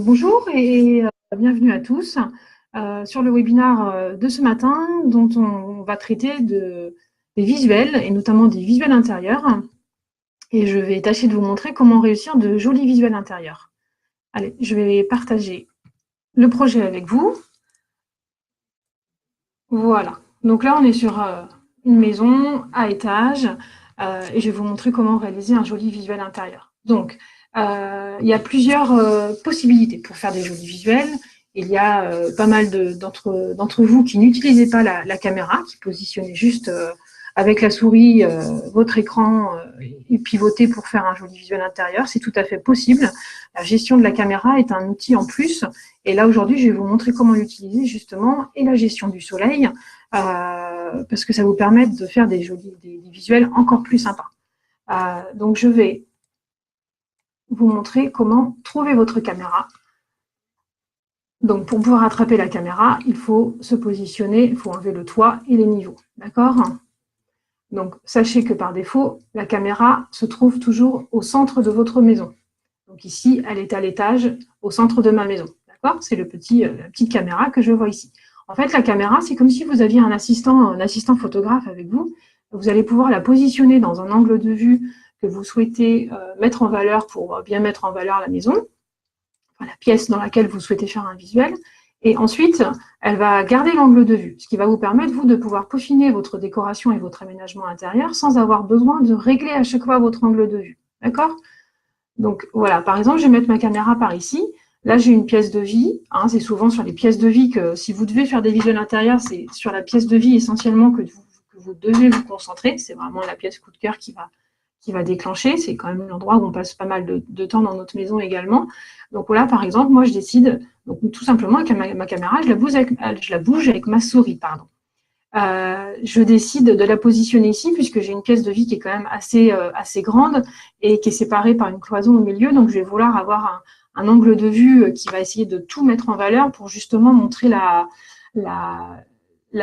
Bonjour et bienvenue à tous sur le webinaire de ce matin dont on va traiter des visuels et notamment des visuels intérieurs. Et je vais tâcher de vous montrer comment réussir de jolis visuels intérieurs. Allez, je vais partager le projet avec vous. Voilà. Donc là, on est sur une maison à étage et je vais vous montrer comment réaliser un joli visuel intérieur. Donc, il y a plusieurs possibilités pour faire des jolis visuels. Il y a pas mal d'entre vous qui n'utilisez pas la caméra, qui positionnez juste avec la souris votre écran et pivotez pour faire un joli visuel intérieur. C'est tout à fait possible. La gestion de la caméra est un outil en plus. Et là, aujourd'hui, je vais vous montrer comment l'utiliser justement et la gestion du soleil parce que ça vous permet de faire des visuels encore plus sympas. Donc, je vais vous montrer comment trouver votre caméra. Donc, pour pouvoir attraper la caméra, il faut se positionner, il faut enlever le toit et les niveaux. D'accord? Donc, sachez que par défaut, la caméra se trouve toujours au centre de votre maison. Donc ici, elle est à l'étage, au centre de ma maison. D'accord? C'est la petite caméra que je vois ici. En fait, la caméra, c'est comme si vous aviez un assistant photographe avec vous. Vous allez pouvoir la positionner dans un angle de vue que vous souhaitez mettre en valeur pour bien mettre en valeur la maison, enfin, la pièce dans laquelle vous souhaitez faire un visuel. Et ensuite, elle va garder l'angle de vue, ce qui va vous permettre, vous, de pouvoir peaufiner votre décoration et votre aménagement intérieur sans avoir besoin de régler à chaque fois votre angle de vue. D'accord? Donc voilà, par exemple, je vais mettre ma caméra par ici. Là, j'ai une pièce de vie. Hein, c'est souvent sur les pièces de vie que, si vous devez faire des visuels intérieurs, c'est sur la pièce de vie essentiellement que vous devez vous concentrer. C'est vraiment la pièce coup de cœur qui va déclencher. C'est quand même l'endroit où on passe pas mal de temps dans notre maison également. Donc voilà, par exemple, moi, je décide, donc, tout simplement, avec ma caméra, je la bouge avec ma souris, pardon. Je décide de la positionner ici puisque j'ai une pièce de vie qui est quand même assez grande et qui est séparée par une cloison au milieu. Donc, je vais vouloir avoir un angle de vue qui va essayer de tout mettre en valeur pour justement montrer la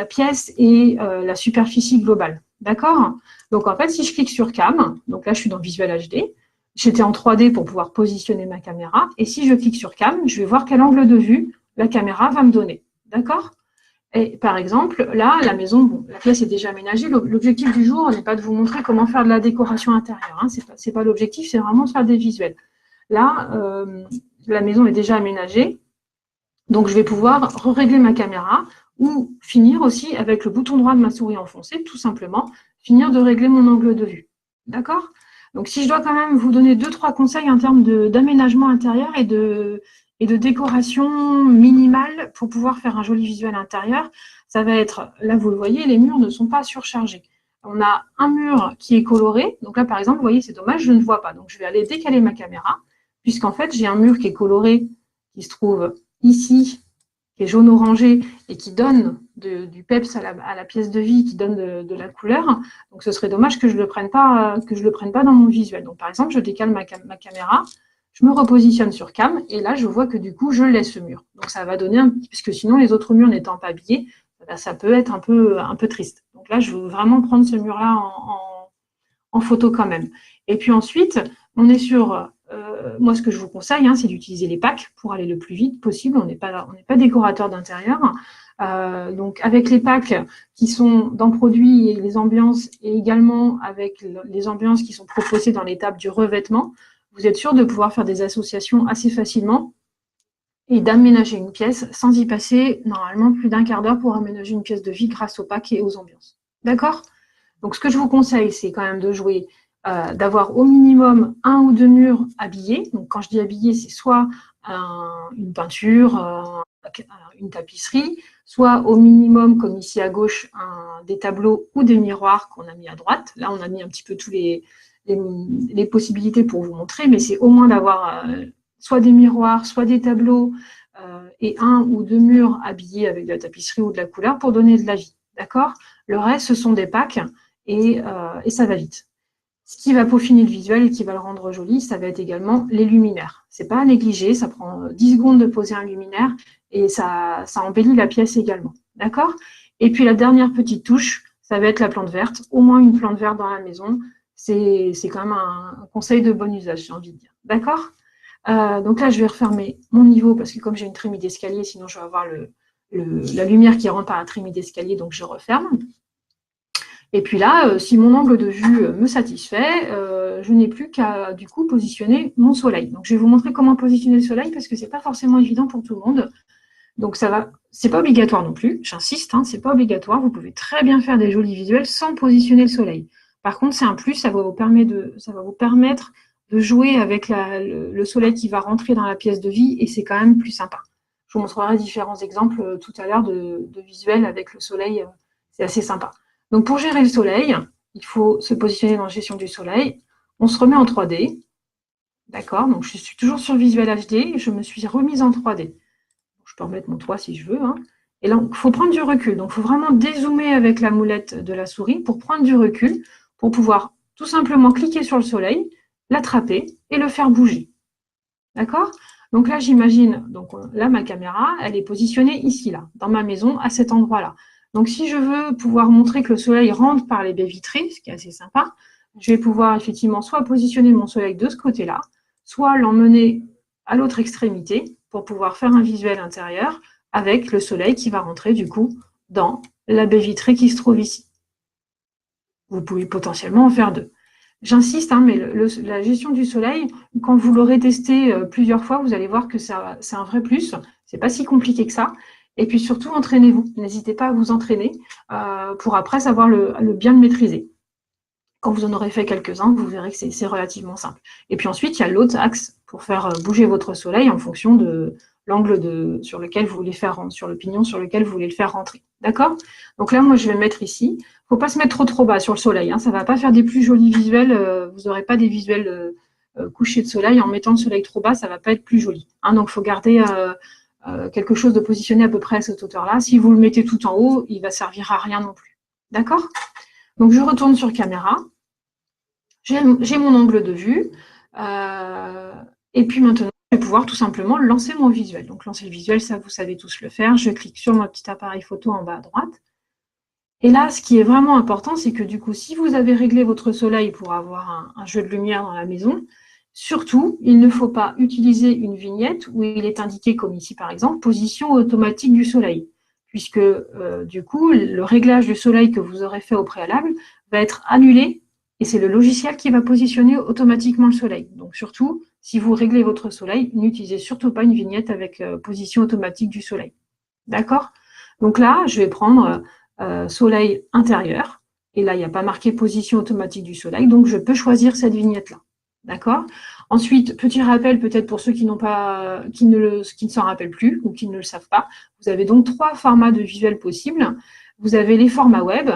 pièce et la superficie globale. D'accord? Donc, en fait, si je clique sur Cam, donc là, je suis dans Visual HD, j'étais en 3D pour pouvoir positionner ma caméra. Et si je clique sur Cam, je vais voir quel angle de vue la caméra va me donner. D'accord? Et par exemple, là, la maison, bon, la pièce est déjà aménagée. L'objectif du jour n'est pas de vous montrer comment faire de la décoration intérieure. Hein. C'est pas l'objectif, c'est vraiment de faire des visuels. Là, la maison est déjà aménagée. Donc, je vais pouvoir régler ma caméra ou finir aussi avec le bouton droit de ma souris enfoncé, tout simplement, finir de régler mon angle de vue. D'accord? Donc, si je dois quand même vous donner 2-3 conseils en termes d'aménagement intérieur et de décoration minimale pour pouvoir faire un joli visuel intérieur, ça va être, là vous le voyez, les murs ne sont pas surchargés. On a un mur qui est coloré, donc là par exemple, vous voyez, c'est dommage, je ne vois pas. Donc je vais aller décaler ma caméra, puisqu'en fait j'ai un mur qui est coloré, qui se trouve ici, qui est jaune orangé et qui donne du peps à la pièce de vie, qui donne de la couleur. Donc ce serait dommage que je le prenne pas dans mon visuel. Donc par exemple, je décale ma caméra, je me repositionne sur cam et là je vois que du coup je laisse le mur. Donc ça va donner un petit, parce que sinon les autres murs n'étant pas habillés, ça peut être un peu triste. Donc là je veux vraiment prendre ce mur là en photo quand même. Et puis ensuite, on est sur, moi ce que je vous conseille, hein, c'est d'utiliser les packs pour aller le plus vite possible. On n'est pas décorateur d'intérieur. Donc avec les packs qui sont dans produits et les ambiances, et également avec les ambiances qui sont proposées dans l'étape du revêtement, vous êtes sûr de pouvoir faire des associations assez facilement et d'aménager une pièce sans y passer normalement plus d'un quart d'heure pour aménager une pièce de vie grâce aux packs et aux ambiances. D'accord? Donc, ce que je vous conseille, c'est quand même de jouer, d'avoir au minimum 1 ou 2 murs habillés. Donc, quand je dis habillés, c'est soit une peinture, une tapisserie, soit au minimum, comme ici à gauche, des tableaux ou des miroirs qu'on a mis à droite. Là, on a mis un petit peu tous les possibilités pour vous montrer, mais c'est au moins d'avoir soit des miroirs, soit des tableaux et 1 ou 2 murs habillés avec de la tapisserie ou de la couleur pour donner de la vie. D'accord? Le reste, ce sont des packs et ça va vite. Ce qui va peaufiner le visuel et qui va le rendre joli, ça va être également les luminaires. C'est pas à négliger, ça prend 10 secondes de poser un luminaire et ça embellit la pièce également. D'accord? Et puis la dernière petite touche, ça va être la plante verte. Au moins une plante verte dans la maison, c'est quand même un conseil de bon usage, j'ai envie de dire. D'accord? Donc là, je vais refermer mon niveau parce que comme j'ai une trémie d'escalier, sinon je vais avoir la lumière qui rentre par la trémie d'escalier, donc je referme. Et puis là, si mon angle de vue me satisfait, je n'ai plus qu'à du coup positionner mon soleil. Donc je vais vous montrer comment positionner le soleil parce que c'est pas forcément évident pour tout le monde. Donc ça va, c'est pas obligatoire non plus, j'insiste, hein, c'est pas obligatoire. Vous pouvez très bien faire des jolis visuels sans positionner le soleil. Par contre, c'est un plus, ça va vous permettre de jouer avec le soleil qui va rentrer dans la pièce de vie et c'est quand même plus sympa. Je vous montrerai différents exemples tout à l'heure de visuels avec le soleil, c'est assez sympa. Donc pour gérer le soleil, il faut se positionner dans la gestion du soleil. On se remet en 3D, d'accord? Donc je suis toujours sur Visual HD, je me suis remise en 3D. Je peux remettre mon toit si je veux. Hein. Et là, il faut prendre du recul. Donc, il faut vraiment dézoomer avec la molette de la souris pour prendre du recul, pour pouvoir tout simplement cliquer sur le soleil, l'attraper et le faire bouger. D'accord? Donc là, j'imagine, donc là, ma caméra, elle est positionnée ici, là, dans ma maison, à cet endroit-là. Donc, si je veux pouvoir montrer que le soleil rentre par les baies vitrées, ce qui est assez sympa, je vais pouvoir effectivement soit positionner mon soleil de ce côté-là, soit l'emmener à l'autre extrémité pour pouvoir faire un visuel intérieur avec le soleil qui va rentrer du coup dans la baie vitrée qui se trouve ici. Vous pouvez potentiellement en faire deux. J'insiste, hein, mais la gestion du soleil, quand vous l'aurez testé plusieurs fois, vous allez voir que c'est un vrai plus. C'est pas si compliqué que ça. Et puis surtout, entraînez-vous. N'hésitez pas à vous entraîner pour après savoir bien le maîtriser. Quand vous en aurez fait quelques-uns, vous verrez que c'est relativement simple. Et puis ensuite, il y a l'autre axe pour faire bouger votre soleil en fonction de l'angle sur lequel vous voulez faire sur le pignon sur lequel vous voulez le faire rentrer. D'accord? Donc là, moi, je vais me mettre ici. Il ne faut pas se mettre trop bas sur le soleil. Hein. Ça ne va pas faire des plus jolis visuels. Vous n'aurez pas des visuels couchés de soleil. En mettant le soleil trop bas, ça ne va pas être plus joli. Hein. Donc, il faut garder quelque chose de positionné à peu près à cette hauteur-là. Si vous le mettez tout en haut, il ne va servir à rien non plus. D'accord? Donc, je retourne sur caméra. J'ai mon angle de vue. Et puis maintenant, je vais pouvoir tout simplement lancer mon visuel. Donc, lancer le visuel, ça, vous savez tous le faire. Je clique sur mon petit appareil photo en bas à droite. Et là, ce qui est vraiment important, c'est que du coup, si vous avez réglé votre soleil pour avoir un jeu de lumière dans la maison, surtout, il ne faut pas utiliser une vignette où il est indiqué, comme ici par exemple, position automatique du soleil. Puisque du coup, le réglage du soleil que vous aurez fait au préalable va être annulé et c'est le logiciel qui va positionner automatiquement le soleil. Donc surtout, si vous réglez votre soleil, n'utilisez surtout pas une vignette avec position automatique du soleil. D'accord? Donc là, je vais prendre soleil intérieur. Et là, il n'y a pas marqué position automatique du soleil. Donc, je peux choisir cette vignette-là. D'accord? Ensuite, petit rappel peut-être pour ceux qui ne s'en rappellent plus ou qui ne le savent pas. Vous avez donc 3 formats de visuels possibles. Vous avez les formats web.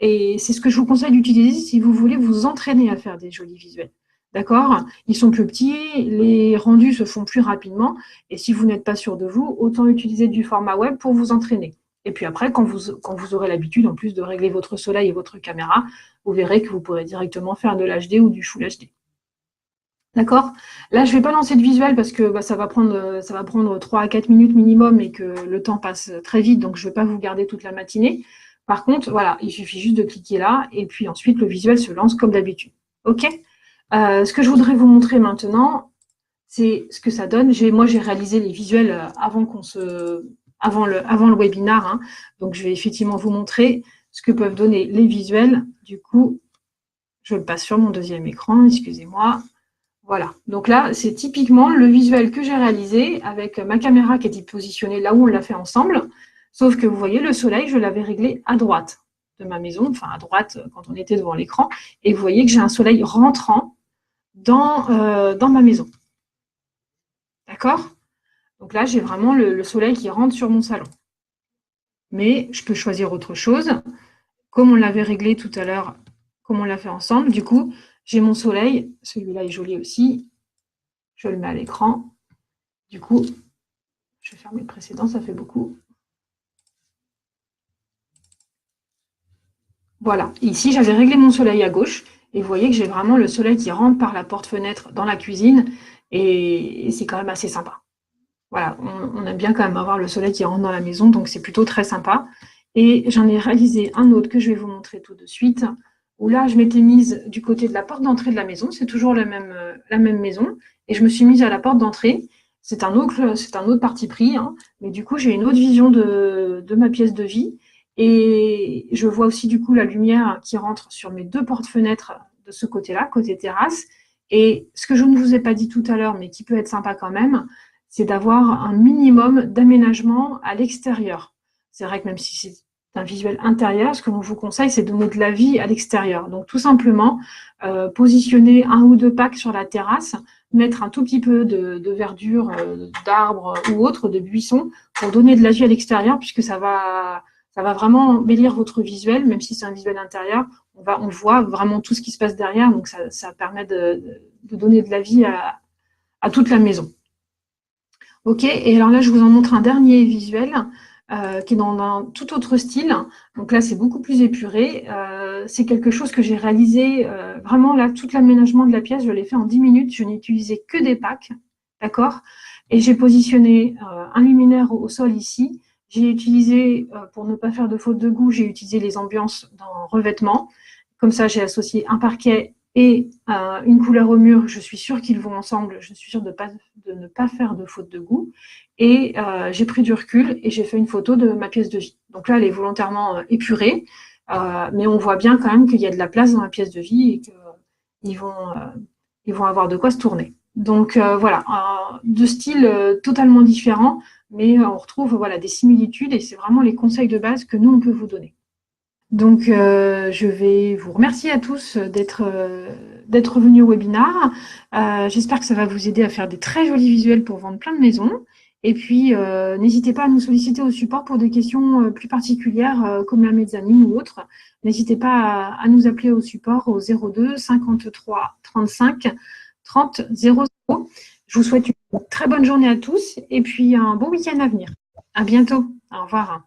Et c'est ce que je vous conseille d'utiliser si vous voulez vous entraîner à faire des jolis visuels. D'accord? Ils sont plus petits, les rendus se font plus rapidement. Et si vous n'êtes pas sûr de vous, autant utiliser du format web pour vous entraîner. Et puis après, quand vous aurez l'habitude, en plus de régler votre soleil et votre caméra, vous verrez que vous pourrez directement faire de l'HD ou du Full HD. D'accord? Là, je ne vais pas lancer de visuel parce que ça va prendre 3 à 4 minutes minimum et que le temps passe très vite, donc je ne vais pas vous garder toute la matinée. Par contre, voilà, il suffit juste de cliquer là et puis ensuite, le visuel se lance comme d'habitude. OK? Ce que je voudrais vous montrer maintenant, c'est ce que ça donne. Moi, j'ai réalisé les visuels avant le webinar. Hein. Donc, je vais effectivement vous montrer ce que peuvent donner les visuels. Du coup, je le passe sur mon deuxième écran, excusez-moi. Voilà. Donc là, c'est typiquement le visuel que j'ai réalisé avec ma caméra qui était positionnée là où on l'a fait ensemble. Sauf que vous voyez, le soleil, je l'avais réglé à droite de ma maison, enfin à droite quand on était devant l'écran. Et vous voyez que j'ai un soleil rentrant dans ma maison. D'accord? Donc là, j'ai vraiment le soleil qui rentre sur mon salon. Mais je peux choisir autre chose. Comme on l'avait réglé tout à l'heure, comme on l'a fait ensemble, du coup, j'ai mon soleil. Celui-là est joli aussi. Je le mets à l'écran. Du coup, je vais fermer le précédent, ça fait beaucoup. Voilà. Ici, j'avais réglé mon soleil à gauche. Et vous voyez que j'ai vraiment le soleil qui rentre par la porte-fenêtre dans la cuisine. Et c'est quand même assez sympa. Voilà, on aime bien quand même avoir le soleil qui rentre dans la maison, donc c'est plutôt très sympa. Et j'en ai réalisé un autre que je vais vous montrer tout de suite. où là, je m'étais mise du côté de la porte d'entrée de la maison. C'est toujours la même maison. Et je me suis mise à la porte d'entrée. C'est un autre parti pris, hein. Mais du coup, j'ai une autre vision de ma pièce de vie. Et je vois aussi du coup la lumière qui rentre sur mes deux portes-fenêtres de ce côté-là, côté terrasse. Et ce que je ne vous ai pas dit tout à l'heure, mais qui peut être sympa quand même, c'est d'avoir un minimum d'aménagement à l'extérieur. C'est vrai que même si c'est un visuel intérieur, ce que l'on vous conseille, c'est de donner de la vie à l'extérieur. Donc tout simplement, positionner un ou deux packs sur la terrasse, mettre un tout petit peu de verdure, d'arbres ou autre, de buissons, pour donner de la vie à l'extérieur, puisque ça va vraiment embellir votre visuel, même si c'est un visuel intérieur. On voit vraiment tout ce qui se passe derrière, donc ça permet de donner de la vie à toute la maison. Ok, et alors là, je vous en montre un dernier visuel qui est dans un tout autre style. Donc là, c'est beaucoup plus épuré. C'est quelque chose que j'ai réalisé, vraiment là, tout l'aménagement de la pièce, je l'ai fait en 10 minutes. Je n'ai utilisé que des packs, d'accord? Et j'ai positionné un luminaire au sol ici. J'ai utilisé, pour ne pas faire de faute de goût, j'ai utilisé les ambiances dans revêtement. Comme ça, j'ai associé un parquet et une couleur au mur. Je suis sûre qu'ils vont ensemble. Je suis sûre de ne pas faire de faute de goût. Et j'ai pris du recul et j'ai fait une photo de ma pièce de vie. Donc là, elle est volontairement épurée, mais on voit bien quand même qu'il y a de la place dans la pièce de vie et qu'ils vont avoir de quoi se tourner. Donc voilà, deux styles totalement différents, mais on retrouve voilà, des similitudes et c'est vraiment les conseils de base que nous, on peut vous donner. Donc, je vais vous remercier à tous d'être venus au webinaire. J'espère que ça va vous aider à faire des très jolis visuels pour vendre plein de maisons. Et puis, n'hésitez pas à nous solliciter au support pour des questions plus particulières, comme la mezzanine ou autre. N'hésitez pas à nous appeler au support au 02 53 35 30 00. Je vous souhaite une très bonne journée à tous et puis un bon week-end à venir. À bientôt. Au revoir.